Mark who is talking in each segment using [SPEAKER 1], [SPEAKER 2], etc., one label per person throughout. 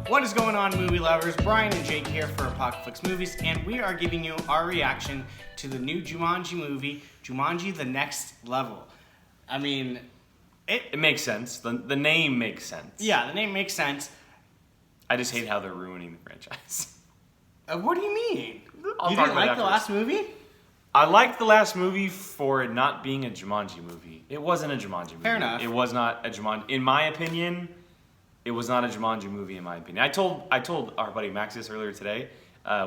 [SPEAKER 1] What is going on, movie lovers? Brian and Jake here for Apocaflix Movies, and we are giving you our reaction to the new Jumanji movie, Jumanji: The Next Level. I mean,
[SPEAKER 2] it makes sense. The name makes sense.
[SPEAKER 1] Yeah, the name makes sense.
[SPEAKER 2] I just hate how they're ruining the franchise.
[SPEAKER 1] What do you mean?
[SPEAKER 2] I'll
[SPEAKER 1] You
[SPEAKER 2] talk
[SPEAKER 1] didn't
[SPEAKER 2] about
[SPEAKER 1] like the last movie?
[SPEAKER 2] I liked the last movie for it not being a Jumanji movie. It wasn't a Jumanji movie.
[SPEAKER 1] Fair enough.
[SPEAKER 2] It was not a Jumanji. In my opinion, it was not a Jumanji movie. In my opinion, I told our buddy Max this earlier today. By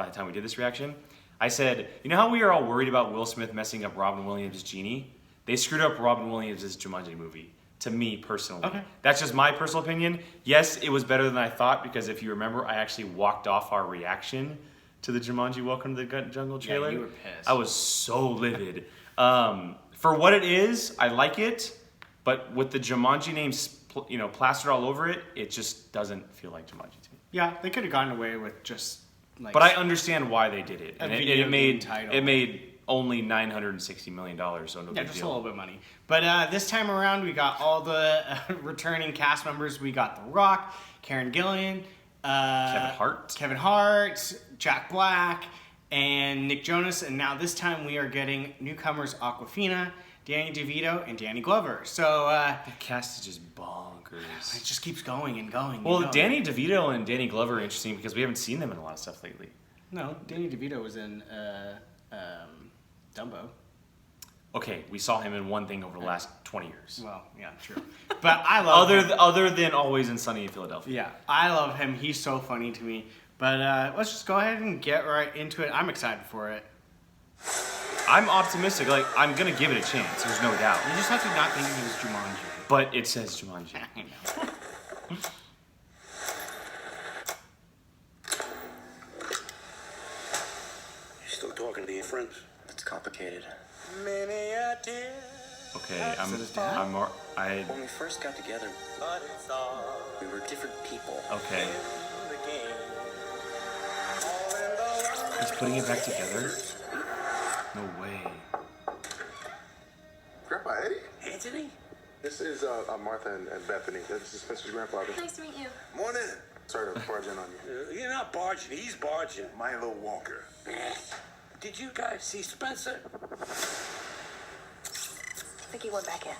[SPEAKER 2] the time we did this reaction, I said, you know how we are all worried about Will Smith messing up Robin Williams' Genie? They screwed up Robin Williams' Jumanji movie. To me personally,
[SPEAKER 1] okay.
[SPEAKER 2] That's just my personal opinion. Yes, it was better than I thought because if you remember, I actually walked off our reaction to the Jumanji Welcome to the Jungle trailer.
[SPEAKER 1] Yeah, you were pissed.
[SPEAKER 2] I was so livid. For what it is, I like it, but with the Jumanji name, plastered all over it, it just doesn't feel like Jumanji to me.
[SPEAKER 1] Yeah, they could have gotten away with just like.
[SPEAKER 2] But I understand why they did it. And it made only $960 million, so no big deal.
[SPEAKER 1] Just a little bit of money. But this time around, we got all the returning cast members. We got The Rock, Karen Gillan, Kevin Hart, Jack Black, and Nick Jonas. And now this time we are getting newcomers Awkwafina, Danny DeVito, and Danny Glover. So
[SPEAKER 2] the cast is just bonkers.
[SPEAKER 1] It just keeps going and going.
[SPEAKER 2] Well, Danny DeVito and Danny Glover are interesting because we haven't seen them in a lot of stuff lately.
[SPEAKER 1] No, Danny DeVito was in Dumbo.
[SPEAKER 2] Okay, we saw him in one thing over the last 20 years.
[SPEAKER 1] Well, yeah, true. But I love him.
[SPEAKER 2] Other than Always and Sunny in Philadelphia.
[SPEAKER 1] Yeah, I love him. He's so funny to me. But let's just go ahead and get right into it. I'm excited for it.
[SPEAKER 2] I'm optimistic. Like, I'm going to give it a chance. There's no doubt.
[SPEAKER 1] You just have to not think it was Jumanji.
[SPEAKER 2] But it says Jumanji.
[SPEAKER 1] I know.
[SPEAKER 3] You still talking to your friends? It's complicated.
[SPEAKER 2] Okay,
[SPEAKER 3] When we first got together, we were different people.
[SPEAKER 2] Okay. He's putting it back together? No way.
[SPEAKER 4] Grandpa Eddie?
[SPEAKER 3] Anthony?
[SPEAKER 4] This is Martha and Bethany. This is Spencer's grandfather.
[SPEAKER 5] Nice to meet you.
[SPEAKER 4] Morning. Sorry to barge in on you.
[SPEAKER 3] You're not barging, he's barging.
[SPEAKER 4] Milo Walker.
[SPEAKER 3] Did you guys see Spencer?
[SPEAKER 5] I think he went back in.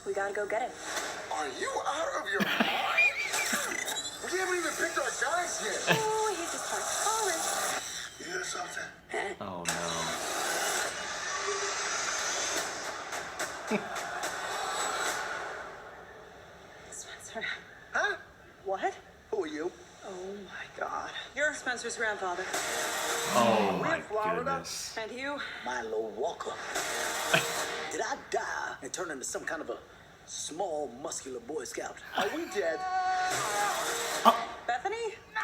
[SPEAKER 5] We gotta go get him.
[SPEAKER 4] Are you out of your mind? We haven't even picked our guys yet.
[SPEAKER 5] Oh, he just starts calling.
[SPEAKER 4] You hear something?
[SPEAKER 3] Huh?
[SPEAKER 2] Oh, no.
[SPEAKER 5] Spencer.
[SPEAKER 4] Huh?
[SPEAKER 5] What?
[SPEAKER 4] Who are you?
[SPEAKER 5] Oh my God. You're Spencer's grandfather.
[SPEAKER 2] Oh, my
[SPEAKER 4] Florida.
[SPEAKER 2] goodness.
[SPEAKER 5] And you?
[SPEAKER 3] Milo Walker. Did I die and turn into some kind of a small, muscular Boy Scout?
[SPEAKER 4] Are we dead?
[SPEAKER 5] Bethany?
[SPEAKER 4] No!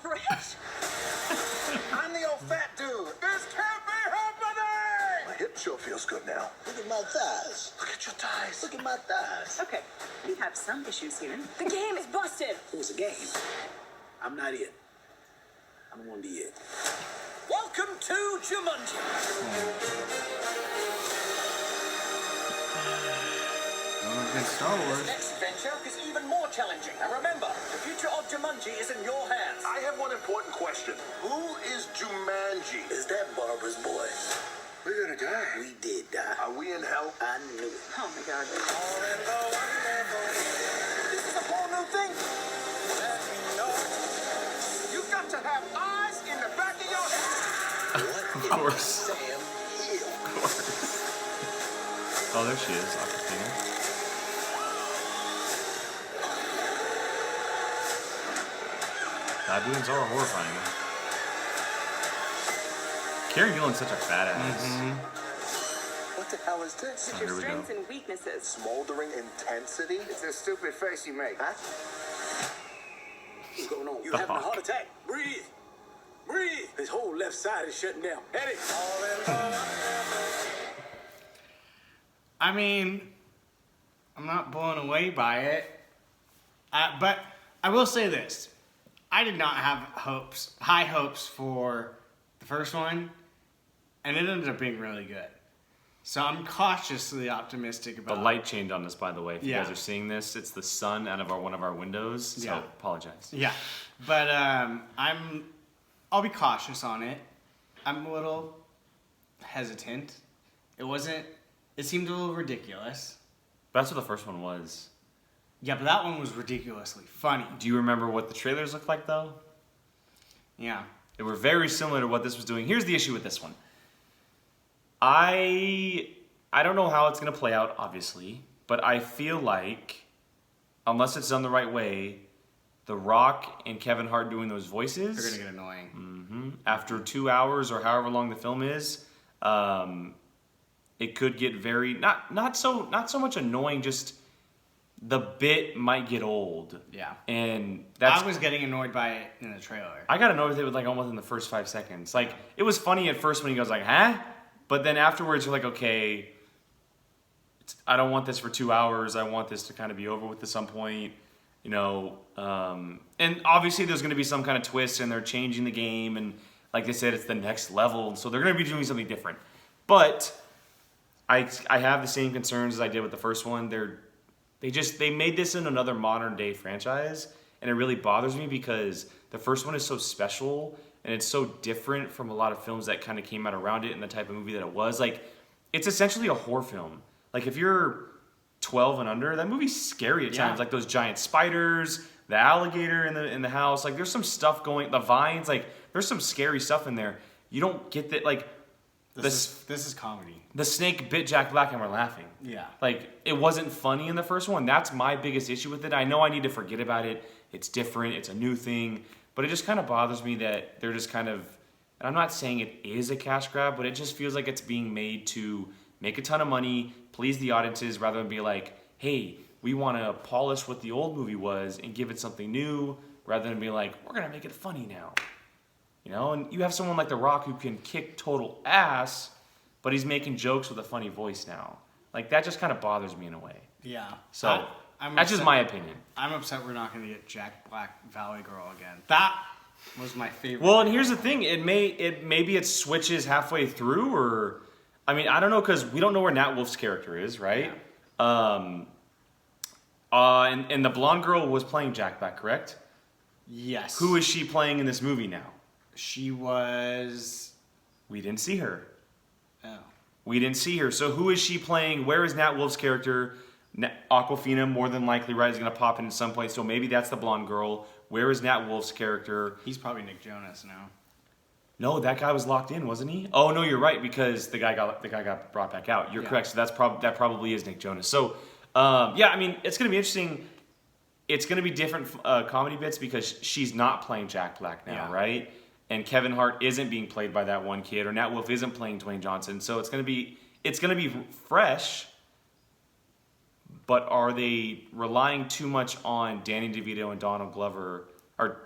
[SPEAKER 5] Rich?
[SPEAKER 4] I'm the old fat dude. This can't be happening! My hip sure feels good now.
[SPEAKER 3] Look at my thighs.
[SPEAKER 4] Look at your thighs.
[SPEAKER 3] Look at my thighs.
[SPEAKER 5] Okay, we have some issues here. The game is busted.
[SPEAKER 3] It was a game. I'm not it. I don't want to be it. Welcome to Jumanji.
[SPEAKER 1] Star Wars.
[SPEAKER 3] Next adventure is even more challenging. And remember, the future of Jumanji is in your hands.
[SPEAKER 4] I have one important question. Who is Jumanji?
[SPEAKER 3] Is that Barbara's boy?
[SPEAKER 4] We're gonna die.
[SPEAKER 3] We did die.
[SPEAKER 4] Are we in hell?
[SPEAKER 3] I knew it.
[SPEAKER 5] Oh my God.
[SPEAKER 3] This is a whole new thing.
[SPEAKER 4] You got to have eyes in the back of your head.
[SPEAKER 2] Of course.
[SPEAKER 3] Sam Hill.
[SPEAKER 2] Of course. Oh, there she is, Awkwafina. Baboons are horrifying. Karen Gillan's such a badass.
[SPEAKER 4] What the hell is this?
[SPEAKER 2] Oh, here we go.
[SPEAKER 5] and weaknesses.
[SPEAKER 4] Smoldering intensity? It's a stupid face you make. Huh?
[SPEAKER 3] What's going on? You having a heart attack? Breathe. Breathe. His whole left side is shutting down. Eddie.
[SPEAKER 1] I mean, I'm not blown away by it. But I will say this. I did not have high hopes for the first one, and it ended up being really good. So I'm cautiously optimistic about
[SPEAKER 2] The light changed on us, by the way. If you
[SPEAKER 1] Yeah.
[SPEAKER 2] guys are seeing this, it's the sun out of one of our windows. So
[SPEAKER 1] Yeah.
[SPEAKER 2] apologize.
[SPEAKER 1] Yeah, but I'll be cautious on it. I'm a little hesitant. It seemed a little ridiculous.
[SPEAKER 2] That's what the first one was.
[SPEAKER 1] Yeah, but that one was ridiculously funny.
[SPEAKER 2] Do you remember what the trailers looked like, though?
[SPEAKER 1] Yeah.
[SPEAKER 2] They were very similar to what this was doing. Here's the issue with this one. I don't know how it's going to play out, obviously, but I feel like, unless it's done the right way, The Rock and Kevin Hart doing those voices...
[SPEAKER 1] They're going to get annoying.
[SPEAKER 2] After 2 hours or however long the film is, it could get very... Not so much annoying, just the bit might get old.
[SPEAKER 1] Yeah.
[SPEAKER 2] And that's...
[SPEAKER 1] I was getting annoyed by it in the trailer.
[SPEAKER 2] I got annoyed with it like almost in the first 5 seconds. Like, it was funny at first when he goes like, huh? But then afterwards you're like, okay, I don't want this for 2 hours. I want this to kind of be over with at some point, you know. And obviously there's going to be some kind of twist and they're changing the game. And like they said, it's the next level. So they're going to be doing something different. But I have the same concerns as I did with the first one. They made this in another modern day franchise. And it really bothers me because the first one is so special and it's so different from a lot of films that kind of came out around it and the type of movie that it was. Like, it's essentially a horror film. Like, if you're 12 and under, that movie's scary at times. Like, those giant spiders, the alligator in the house. Like, there's some stuff going... The vines, like, there's some scary stuff in there. You don't get that, like...
[SPEAKER 1] This is comedy.
[SPEAKER 2] The snake bit Jack Black and we're laughing.
[SPEAKER 1] Yeah.
[SPEAKER 2] Like, it wasn't funny in the first one. That's my biggest issue with it. I know I need to forget about it. It's different. It's a new thing. But it just kind of bothers me that they're just kind of... And I'm not saying it is a cash grab, but it just feels like it's being made to make a ton of money, please the audiences, rather than be like, hey, we want to polish what the old movie was and give it something new, rather than be like, we're going to make it funny now. You know, and you have someone like The Rock who can kick total ass, but he's making jokes with a funny voice now. Like, that just kind of bothers me in a way.
[SPEAKER 1] Yeah.
[SPEAKER 2] So, that's just my opinion.
[SPEAKER 1] I'm upset we're not going to get Jack Black Valley Girl again. That was my favorite.
[SPEAKER 2] Well, and here's the thing. Maybe it switches halfway through, or... I mean, I don't know, because we don't know where Nat Wolff's character is, right? Yeah. And the blonde girl was playing Jack Black, correct?
[SPEAKER 1] Yes.
[SPEAKER 2] Who is she playing in this movie now?
[SPEAKER 1] She was...
[SPEAKER 2] We didn't see her.
[SPEAKER 1] Oh.
[SPEAKER 2] We didn't see her. So who is she playing? Where is Nat Wolff's character? Aquafina, more than likely, right, is going to pop in at some point. So maybe that's the blonde girl. Where is Nat Wolff's character?
[SPEAKER 1] He's probably Nick Jonas now.
[SPEAKER 2] No, that guy was locked in, wasn't he? Oh no, you're right, because the guy got brought back out. You're correct. So that probably is Nick Jonas. So yeah, I mean, it's going to be interesting. It's going to be different comedy bits because she's not playing Jack Black now, right? And Kevin Hart isn't being played by that one kid, or Nat Wolff isn't playing Dwayne Johnson. So it's going to be fresh. But are they relying too much on Danny DeVito and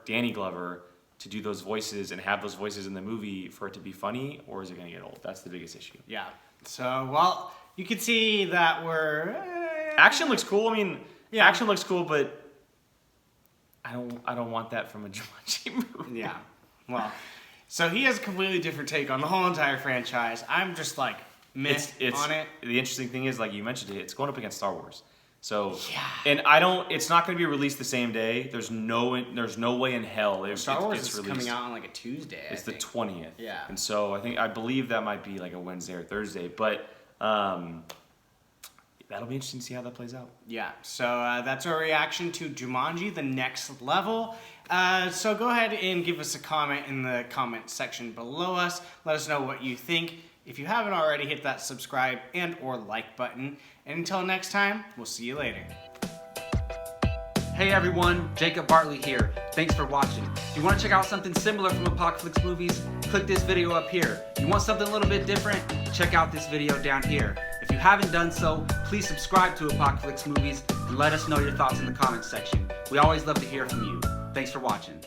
[SPEAKER 2] Danny Glover to do those voices and have those voices in the movie for it to be funny, or is it going to get old? That's the biggest issue.
[SPEAKER 1] Yeah. So, well, you can see that we're...
[SPEAKER 2] Action looks cool. I mean, action looks cool, but I don't want that from a Jumanji movie.
[SPEAKER 1] Yeah. Well, so he has a completely different take on the whole entire franchise. I'm just like meh on it.
[SPEAKER 2] The interesting thing is, like you mentioned it, it's going up against Star Wars. So
[SPEAKER 1] yeah.
[SPEAKER 2] And it's not going to be released the same day. There's no way in hell
[SPEAKER 1] Star Wars
[SPEAKER 2] it's
[SPEAKER 1] is
[SPEAKER 2] released.
[SPEAKER 1] coming out on like a Tuesday.
[SPEAKER 2] It's the 20th.
[SPEAKER 1] Yeah.
[SPEAKER 2] And so I believe that might be like a Wednesday or Thursday, but that'll be interesting to see how that plays out.
[SPEAKER 1] Yeah. So that's our reaction to Jumanji: The Next Level. So go ahead and give us a comment in the comment section below us. Let us know what you think. If you haven't already, hit that subscribe and or like button. And until next time, we'll see you later.
[SPEAKER 6] Hey everyone, Jacob Bartley here. Thanks for watching. If you want to check out something similar from Apocaflix movies, click this video up here. If you want something a little bit different, check out this video down here. If you haven't done so, please subscribe to Apocaflix movies and let us know your thoughts in the comments section. We always love to hear from you. Thanks for watching.